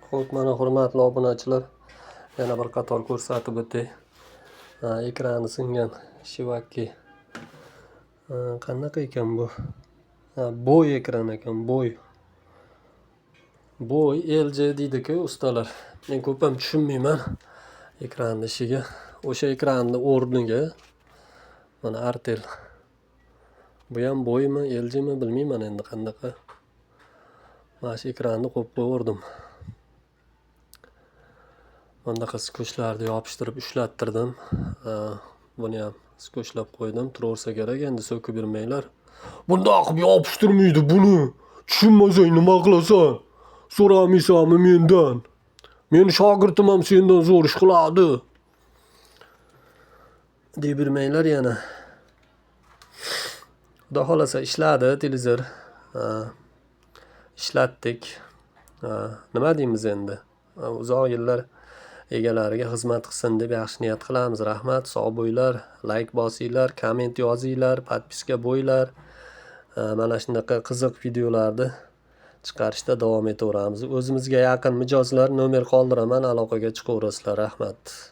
Xo'p, mana hurmatli obunachilar, yana bir qator ko'rsatib o'tay. Ekrani singan Shivaki. Qanaqa ekan bu? Bo'y ekran ekan, bo'y. Bo'y LG deydi-ku ustalar. Men ko'p ham tushunmayman ekranni ishiga. O'sha ekranni o'rniga mana Artel. Bu ham bo'ymi, LGmi bilmayman endi qanaqa. Mana shu ekranni qo'yib qo'yardim. Bunaqa skochlarni yopishtirib ushlattirdim. Buni ham skochlab qo'ydim. Turaversa kerak, endi so'kib yurmanglar. Bundoq qilib yopishtirmaydi buni. Tushunmasang nima qilasan? So'ramaysanmi mendan? Meni shogirdim ham sendan zo'r ish qiladi. Deb yurmanglar yana. Xudo xolasa ishladi televizor. Ishlatdik. Nima deymiz endi? Uzoq yillar egalariga xizmat qilsin deb yaxshi niyat qilamiz. Rahmat, sog' bo'linglar, like bosinglar, komment yozinglar, podpiska bo'linglar. Mana shunaqa qiziq videolarni chiqarishda davom etaveramiz. O'zimizga yaqin mijozlar nomer qoldiraman, aloqaga chiqaverasizlar. Rahmat.